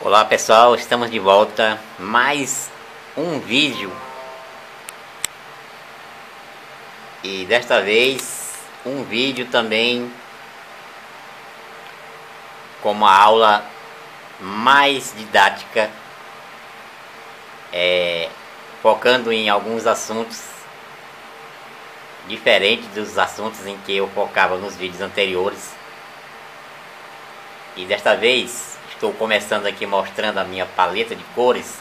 Olá pessoal, estamos de volta. Mais um vídeo. E desta vez um vídeo também com uma aula mais didática, focando em alguns assuntos diferentes dos assuntos em que eu focava nos vídeos anteriores. E desta vez estou começando aqui mostrando a minha paleta de cores,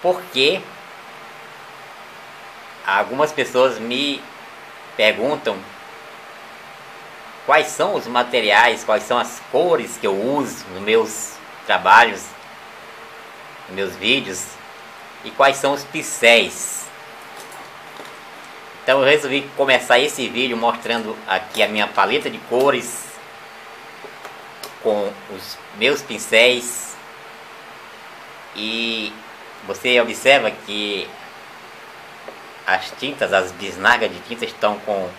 porque algumas pessoas me perguntam quais são os materiais, quais são as cores que eu uso nos meus trabalhos, nos meus vídeos, e quais são os pincéis. Então eu resolvi começar esse vídeo mostrando aqui a minha paleta de cores com os meus pincéis. E você observa que as tintas, as bisnagas de tinta estão com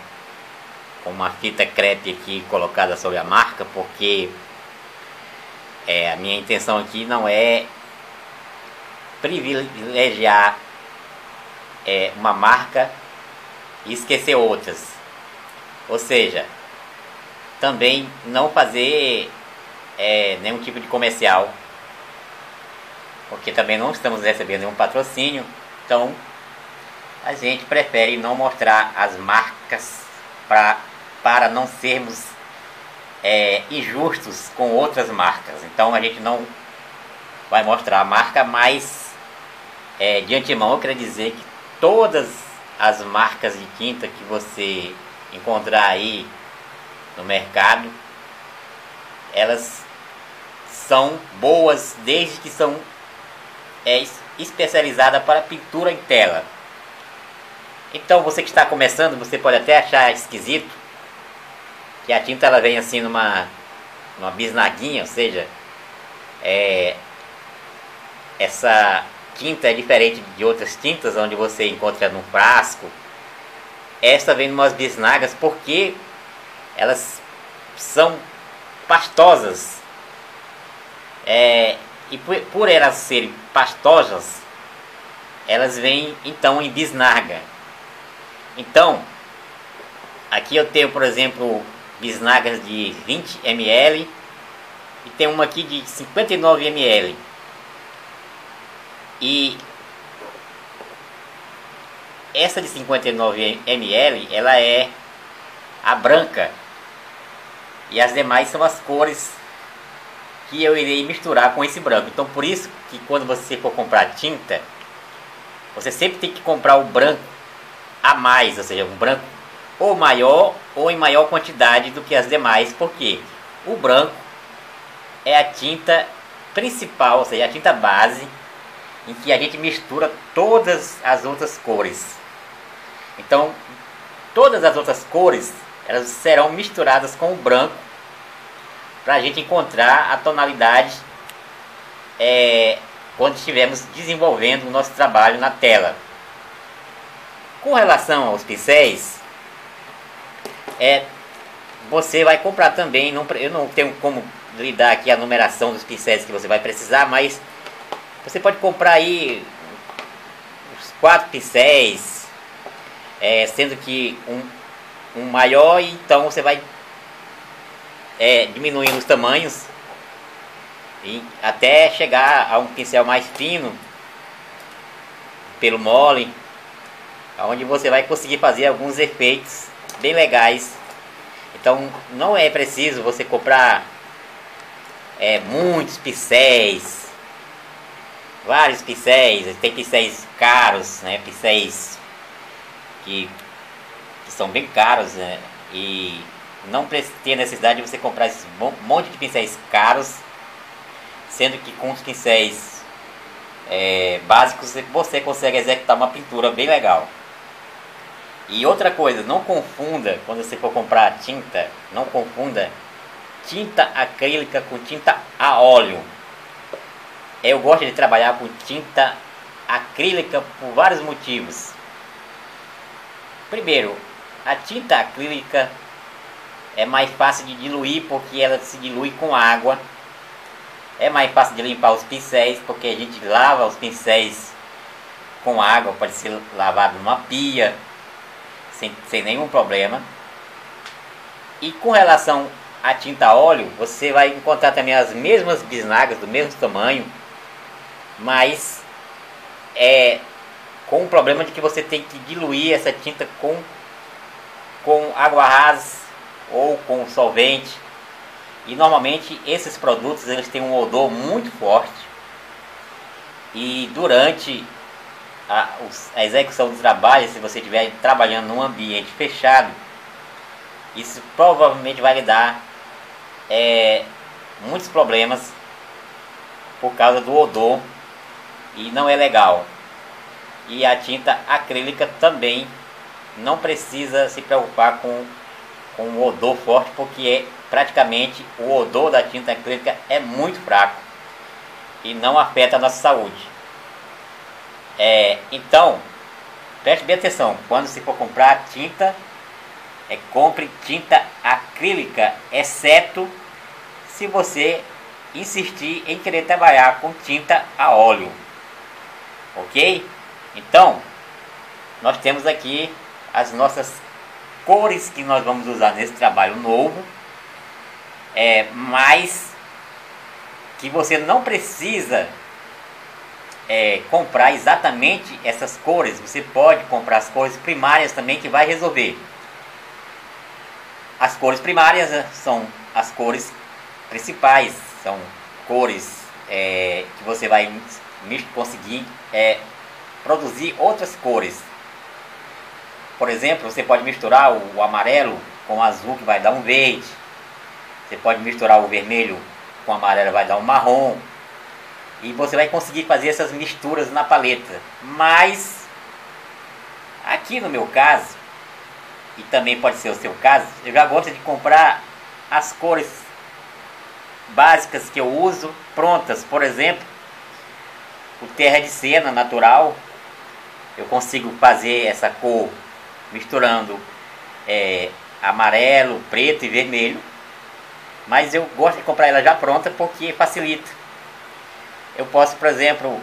uma fita crepe aqui colocada sobre a marca, porque a minha intenção aqui não é privilegiar uma marca e esquecer outras, ou seja, também não fazer nenhum tipo de comercial, porque também não estamos recebendo nenhum patrocínio. Então a gente prefere não mostrar as marcas para não sermos injustos com outras marcas. Então a gente não vai mostrar a marca, mas de antemão eu quero dizer que todas as marcas de tinta que você encontrar aí no mercado, elas são boas desde que são especializadas para pintura em tela. Então você que está começando, você pode até achar esquisito que a tinta ela vem assim numa bisnaguinha, ou seja, essa tinta é diferente de outras tintas onde você encontra num frasco. Esta vem em umas bisnagas porque elas são pastosas, e por elas serem pastosas, elas vêm então em bisnaga. Então aqui eu tenho, por exemplo, bisnagas de 20 ml e tem uma aqui de 59 ml. E essa de 59 ml, ela é a branca, e as demais são as cores que eu irei misturar com esse branco. Então por isso que quando você for comprar tinta, você sempre tem que comprar o branco a mais, ou seja, um branco ou maior ou em maior quantidade do que as demais, porque o branco é a tinta principal, ou seja, a tinta base em que a gente mistura todas as outras cores. Então todas as outras cores elas serão misturadas com o branco para a gente encontrar a tonalidade quando estivermos desenvolvendo o nosso trabalho na tela. Com relação aos pincéis, você vai comprar também, eu não tenho como lhe dar aqui a numeração dos pincéis que você vai precisar, mas você pode comprar aí uns 4 pincéis, sendo que um maior, e então você vai diminuindo os tamanhos e até chegar a um pincel mais fino, pelo mole, onde você vai conseguir fazer alguns efeitos bem legais. Então não é preciso você comprar muitos pincéis, vários pincéis. Tem pincéis caros, né? Pincéis que são bem caros, né? E não tem necessidade de você comprar esse monte de pincéis caros, sendo que com os pincéis básicos você consegue executar uma pintura bem legal. E outra coisa, não confunda, quando você for comprar tinta, não confunda tinta acrílica com tinta a óleo. Eu gosto de trabalhar com tinta acrílica por vários motivos. Primeiro, a tinta acrílica é mais fácil de diluir, porque ela se dilui com água É mais fácil de limpar os pincéis, porque a gente lava os pincéis com água, pode ser lavado numa pia, sem nenhum problema. E com relação à tinta a óleo, você vai encontrar também as mesmas bisnagas do mesmo tamanho, mas com o problema de que você tem que diluir essa tinta com água rasa ou com solvente. E normalmente esses produtos eles têm um odor muito forte, e durante a execução do trabalho, se você estiver trabalhando num ambiente fechado, isso provavelmente vai lhe dar muitos problemas por causa do odor, e não é legal. E a tinta acrílica também não precisa se preocupar com o odor forte, porque praticamente o odor da tinta acrílica é muito fraco e não afeta a nossa saúde. Então, preste bem atenção, quando você for comprar tinta, compre tinta acrílica, exceto se você insistir em querer trabalhar com tinta a óleo, ok? Então, nós temos aqui as nossas cores que nós vamos usar nesse trabalho novo, mas que você não precisa comprar exatamente essas cores. Você pode comprar as cores primárias também, que vai resolver. As cores primárias são as cores principais, são cores que você vai conseguir produzir outras cores. Por exemplo, você pode misturar o amarelo com o azul, que vai dar um verde. Você pode misturar o vermelho com o amarelo, vai dar um marrom. E você vai conseguir fazer essas misturas na paleta. Mas aqui no meu caso, e também pode ser o seu caso, eu já gosto de comprar as cores básicas que eu uso prontas. Por exemplo, o terra de cena natural, eu consigo fazer essa cor misturando amarelo, preto e vermelho, mas eu gosto de comprar ela já pronta porque facilita. Eu posso, por exemplo,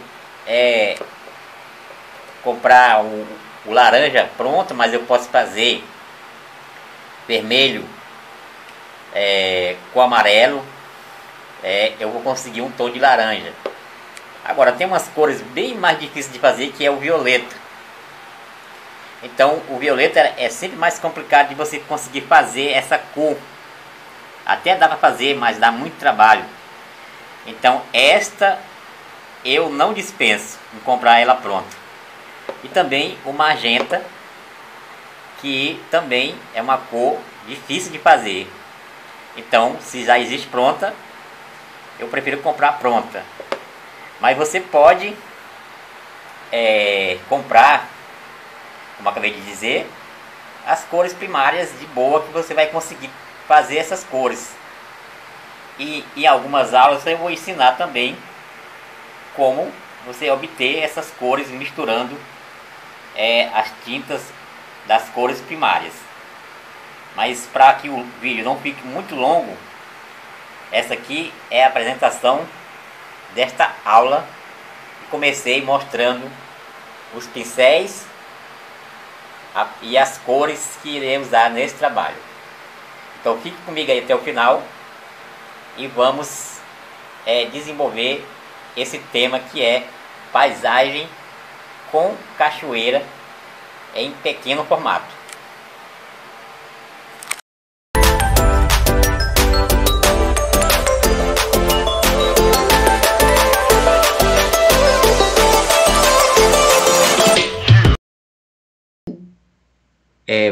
comprar o laranja pronto, mas eu posso fazer vermelho com amarelo, eu vou conseguir um tom de laranja. Agora, tem umas cores bem mais difíceis de fazer, que é o violeta. Então, o violeta é sempre mais complicado de você conseguir fazer essa cor. Até dá para fazer, mas dá muito trabalho. Então, esta eu não dispenso em comprar ela pronta. E também o magenta, que também é uma cor difícil de fazer. Então, se já existe pronta, eu prefiro comprar pronta. Mas você pode comprar, como acabei de dizer, as cores primárias de boa, que você vai conseguir fazer essas cores. E em algumas aulas eu vou ensinar também como você obter essas cores misturando as tintas das cores primárias. Mas para que o vídeo não fique muito longo, essa aqui é a apresentação desta aula. Comecei mostrando os pincéis e as cores que irei usar nesse trabalho. Então fique comigo aí até o final e vamos desenvolver esse tema, que é paisagem com cachoeira em pequeno formato.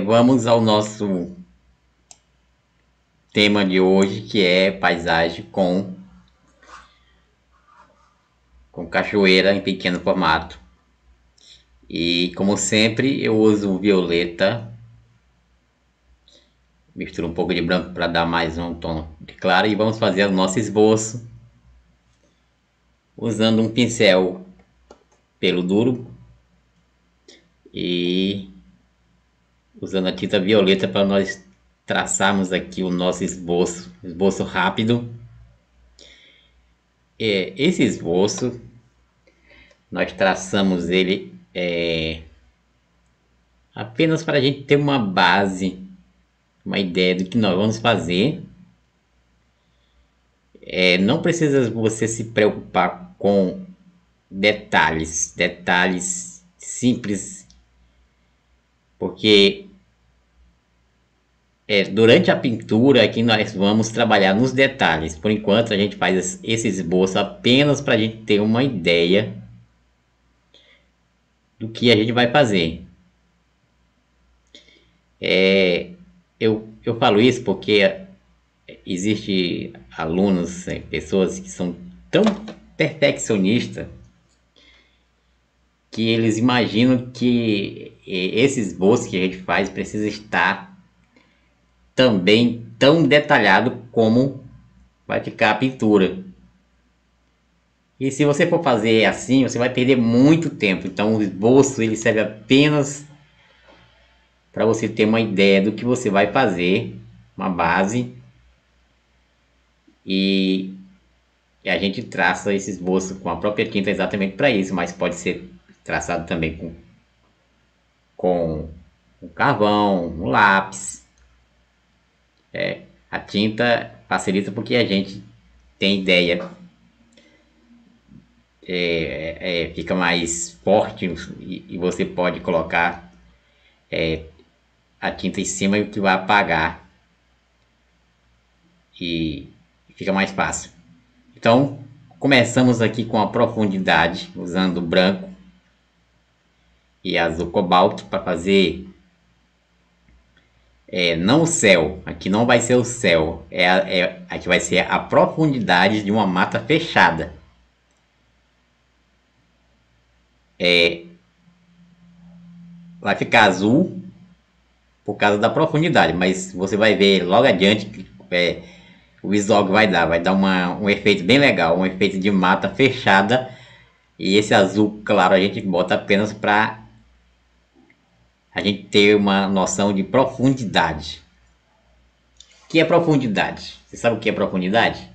Vamos ao nosso tema de hoje, que é paisagem com cachoeira em pequeno formato. E como sempre, eu uso violeta, misturo um pouco de branco para dar mais um tom de claro, e vamos fazer o nosso esboço usando um pincel pelo duro e usando a tinta violeta para nós traçarmos aqui o nosso esboço rápido. esse esboço, nós traçamos ele apenas para a gente ter uma base, uma ideia do que nós vamos fazer. Não precisa você se preocupar com detalhes simples, porque durante a pintura aqui nós vamos trabalhar nos detalhes. Por enquanto a gente faz esse esboço apenas para a gente ter uma ideia do que a gente vai fazer. Eu falo isso porque existe alunos, pessoas que são tão perfeccionistas que eles imaginam que esse esboço que a gente faz precisa estar também tão detalhado como vai ficar a pintura. E se você for fazer assim, você vai perder muito tempo. Então o esboço ele serve apenas para você ter uma ideia do que você vai fazer, uma base, e a gente traça esse esboço com a própria tinta exatamente para isso, mas pode ser traçado também com um carvão, um lápis. A tinta facilita porque a gente tem ideia, fica mais forte e você pode colocar a tinta em cima e o que vai apagar e fica mais fácil. Então começamos aqui com a profundidade usando branco e azul cobalto para fazer não o céu, aqui não vai ser o céu, aqui vai ser a profundidade de uma mata fechada. Vai ficar azul por causa da profundidade, mas você vai ver logo adiante que o visual que vai dar um efeito bem legal, um efeito de mata fechada. E esse azul claro a gente bota apenas para a gente ter uma noção de profundidade. O que é profundidade? Você sabe o que é profundidade?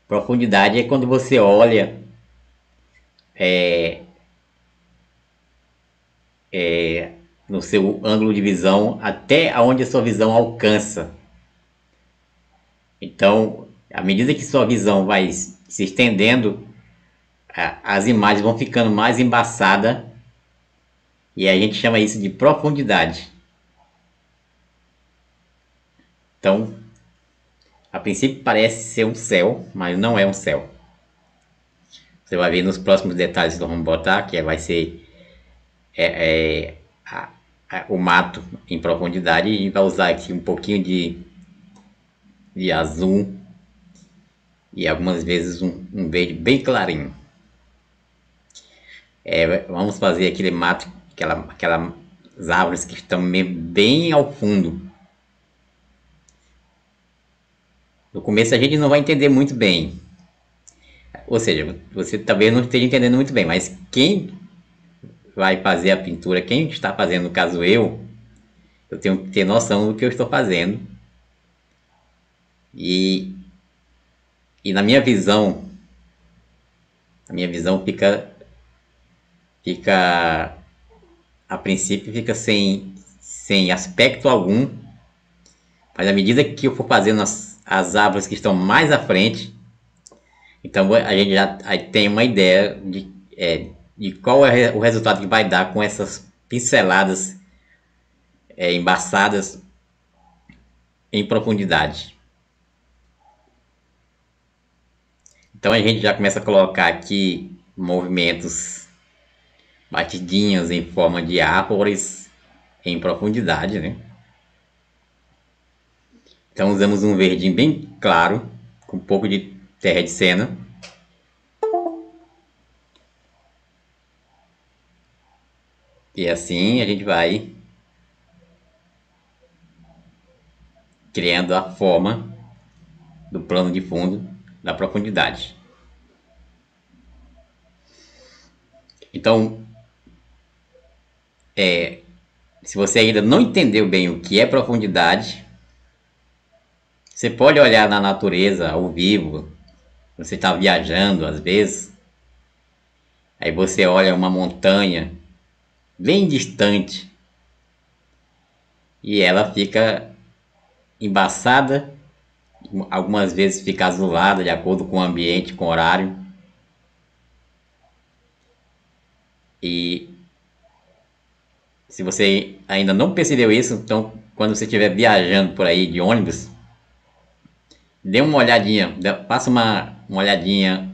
Profundidade é quando você olha no seu ângulo de visão até onde a sua visão alcança. Então, à medida que sua visão vai se estendendo, as imagens vão ficando mais embaçadas e a gente chama isso de profundidade. Então, a princípio parece ser um céu, mas não é um céu. Você vai ver nos próximos detalhes que nós vamos botar, que vai ser o mato em profundidade, e a gente vai usar aqui um pouquinho de azul e algumas vezes um verde bem clarinho. Vamos fazer aquele mato, aquelas árvores que estão bem ao fundo. No começo a gente não vai entender muito bem, ou seja, você talvez não esteja entendendo muito bem, mas quem vai fazer a pintura, quem está fazendo, no caso eu tenho que ter noção do que eu estou fazendo. E na minha visão fica a princípio fica sem aspecto algum, mas à medida que eu for fazendo as árvores que estão mais à frente, então a gente já tem uma ideia de qual é o resultado que vai dar com essas pinceladas embaçadas em profundidade. Então a gente já começa a colocar aqui movimentos, batidinhas em forma de árvores em profundidade, né? Então usamos um verdinho bem claro, com um pouco de terra de sena. E assim a gente vai criando a forma do plano de fundo da profundidade. Então, se você ainda não entendeu bem o que é profundidade, você pode olhar na natureza ao vivo, Você está viajando às vezes, aí você olha uma montanha bem distante e ela fica embaçada, algumas vezes fica azulada de acordo com o ambiente, com o horário. E se você ainda não percebeu isso, então quando você estiver viajando por aí de ônibus, dê uma olhadinha, faça uma olhadinha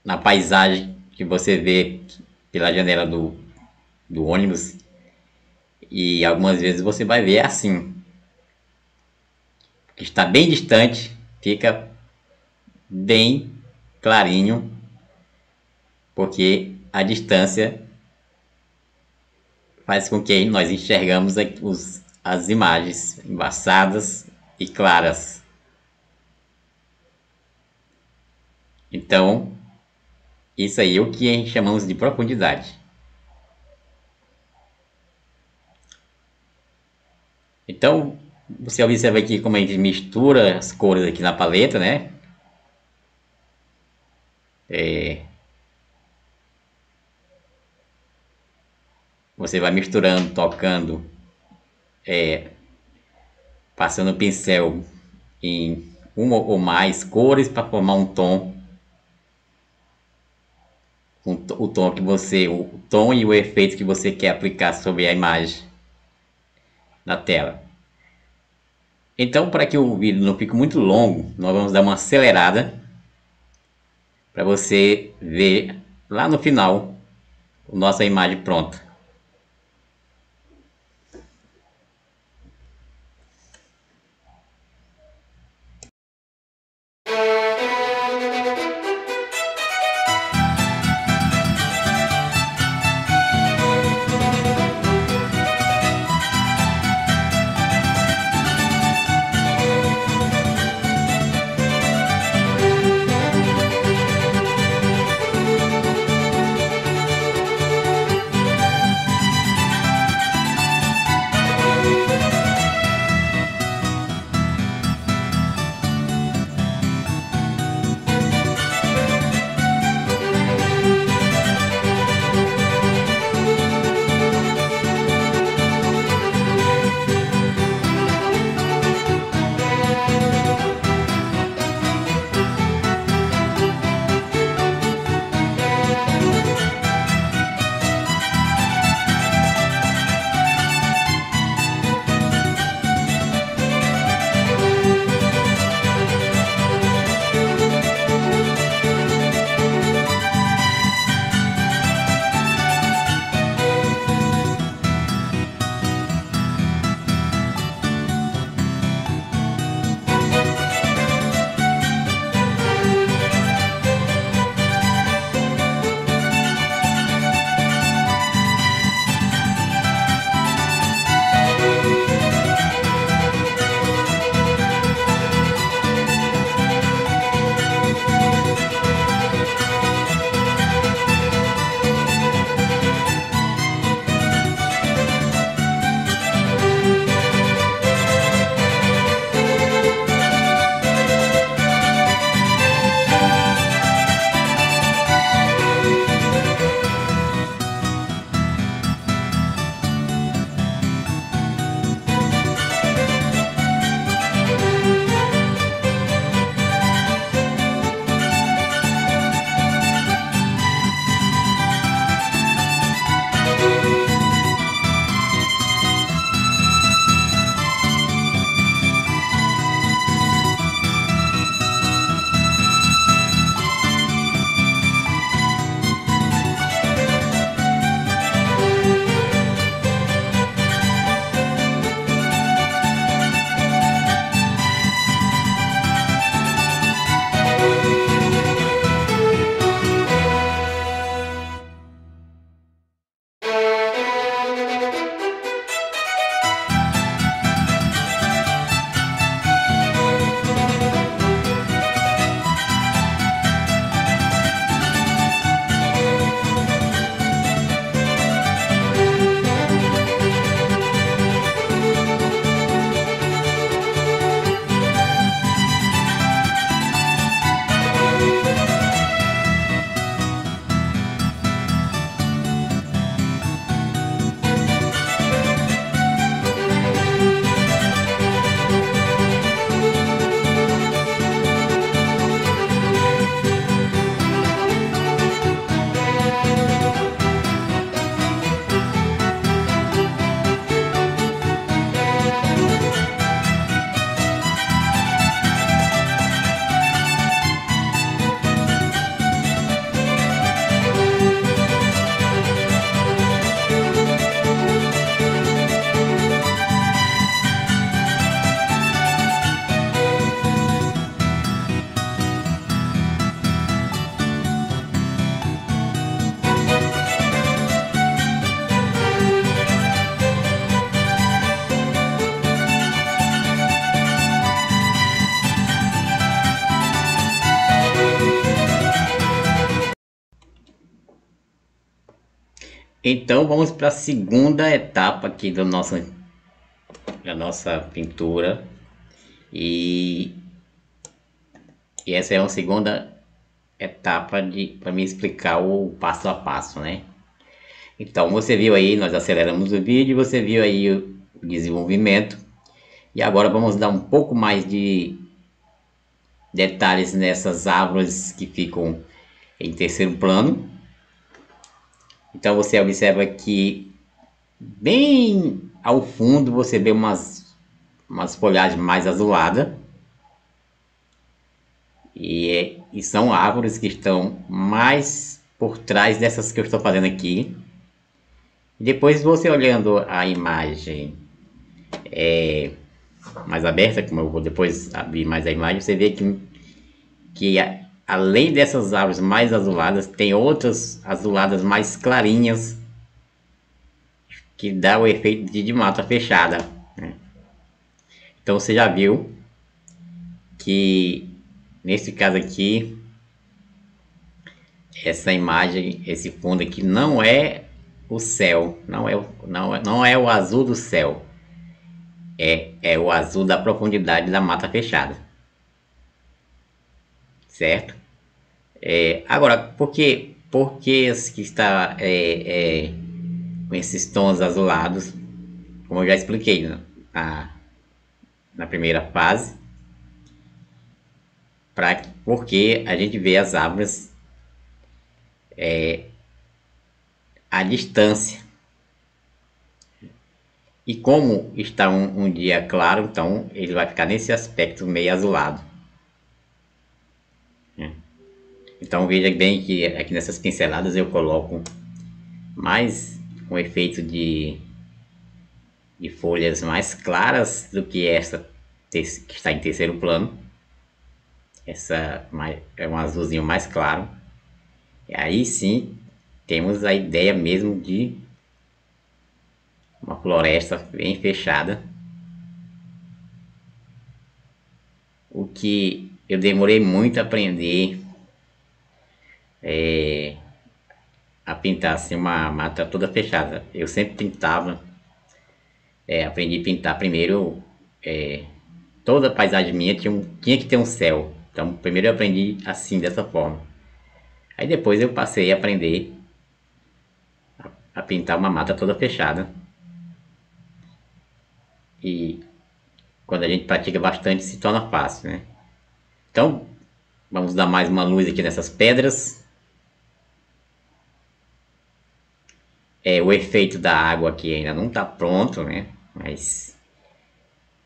na paisagem que você vê pela janela do ônibus, e algumas vezes você vai ver assim, que está bem distante, fica bem clarinho, porque a distância faz com que nós enxergamos as imagens embaçadas e claras. Então, isso aí é o que a gente chamamos de profundidade. Então, você observa aqui como a gente mistura as cores aqui na paleta, né? Você vai misturando, tocando, passando o pincel em uma ou mais cores para formar um tom. O tom e o efeito que você quer aplicar sobre a imagem na tela. Então, para que o vídeo não fique muito longo, nós vamos dar uma acelerada para você ver lá no final a nossa imagem pronta. Então vamos para a segunda etapa aqui da nossa pintura. E, e essa é uma segunda etapa para me explicar o passo a passo, né? Então você viu aí, nós aceleramos o vídeo, você viu aí o desenvolvimento. E agora vamos dar um pouco mais de detalhes nessas árvores que ficam em terceiro plano. Então você observa que bem ao fundo você vê umas folhagens mais azuladas. E são árvores que estão mais por trás dessas que eu estou fazendo aqui. Depois você olhando a imagem mais aberta, como eu vou depois abrir mais a imagem, você vê que além dessas árvores mais azuladas, tem outras azuladas mais clarinhas, que dá o efeito de mata fechada, né? Então você já viu que nesse caso aqui, essa imagem, esse fundo aqui não é o céu, não é o azul do céu, é o azul da profundidade da mata fechada, certo? Agora, porque as que está com esses tons azulados, como eu já expliquei na primeira fase, porque a gente vê as árvores à distância. E como está um dia claro, então ele vai ficar nesse aspecto meio azulado. Então veja bem que aqui nessas pinceladas eu coloco mais um efeito de folhas mais claras do que essa que está em terceiro plano. Essa é um azulzinho mais claro. E aí sim temos a ideia mesmo de uma floresta bem fechada. O que eu demorei muito a aprender a pintar assim uma mata toda fechada. Eu sempre pintava, aprendi a pintar primeiro, toda a paisagem minha tinha que ter um céu. Então primeiro eu aprendi assim, dessa forma. Aí depois eu passei a aprender a pintar uma mata toda fechada. E quando a gente pratica bastante se torna fácil, né? Então vamos dar mais uma luz aqui nessas pedras. O efeito da água aqui ainda não está pronto, né? Mas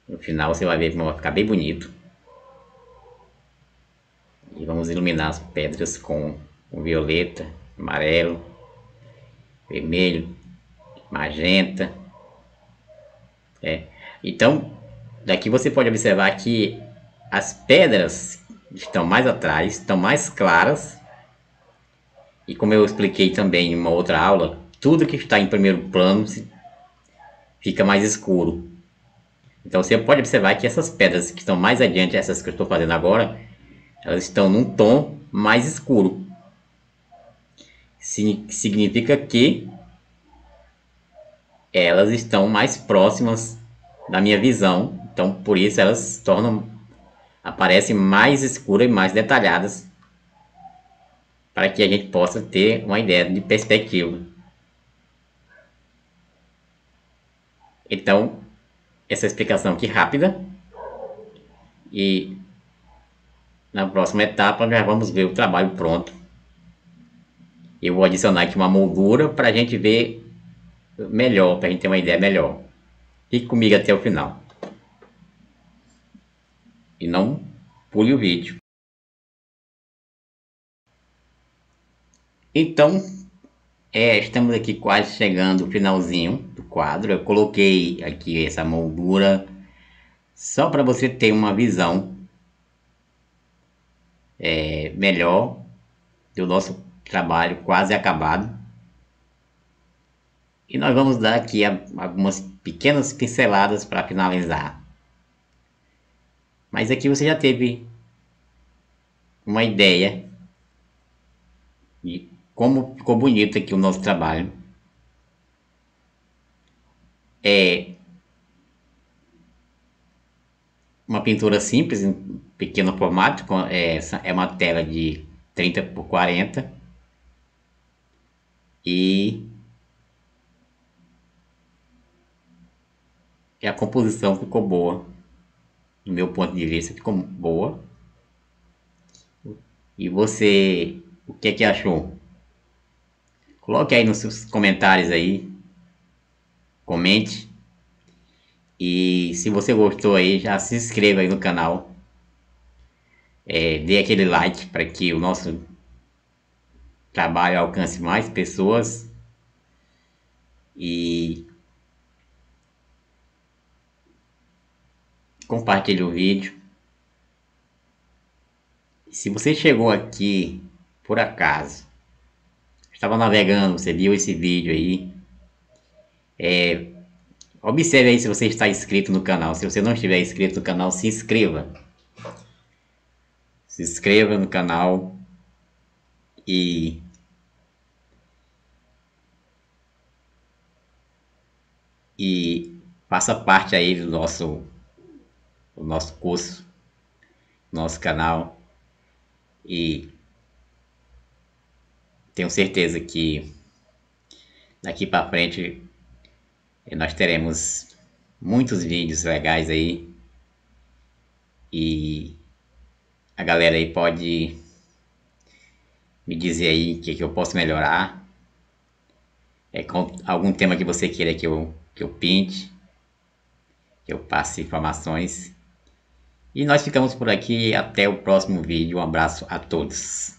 no final você vai ver como vai ficar bem bonito. E vamos iluminar as pedras com violeta, amarelo, vermelho, magenta. Então, daqui você pode observar que as pedras estão mais atrás, estão mais claras. E como eu expliquei também em uma outra aula, tudo que está em primeiro plano fica mais escuro. Então você pode observar que essas pedras que estão mais adiante, essas que eu estou fazendo agora, elas estão num tom mais escuro. Significa que elas estão mais próximas da minha visão. Então por isso elas aparecem mais escuras e mais detalhadas, para que a gente possa ter uma ideia de perspectiva. Então, essa explicação aqui rápida. E na próxima etapa já vamos ver o trabalho pronto. Eu vou adicionar aqui uma moldura para a gente ver melhor, para a gente ter uma ideia melhor. Fique comigo até o final. E não pule o vídeo. Então, estamos aqui quase chegando ao finalzinho do quadro. Eu coloquei aqui essa moldura só para você ter uma visão melhor do nosso trabalho quase acabado. E nós vamos dar aqui algumas pequenas pinceladas para finalizar. Mas aqui você já teve uma ideia de como ficou bonito aqui o nosso trabalho. É uma pintura simples, em pequeno formato, é uma tela de 30 por 40 e a composição ficou boa, no meu ponto de vista ficou boa. E você, o que é que achou? Coloque aí nos seus comentários aí, comente. E se você gostou aí, já se inscreva aí no canal. Dê aquele like para que o nosso trabalho alcance mais pessoas. E compartilhe o vídeo. Se você chegou aqui por acaso, estava navegando, você viu esse vídeo aí, observe aí se você está inscrito no canal. Se você não estiver inscrito no canal, se inscreva. Se inscreva no canal e faça parte aí do nosso curso, nosso canal. E tenho certeza que daqui para frente nós teremos muitos vídeos legais aí. E a galera aí pode me dizer aí o que eu posso melhorar. Com algum tema que você queira que eu pinte, que eu passe informações. E nós ficamos por aqui. Até o próximo vídeo. Um abraço a todos.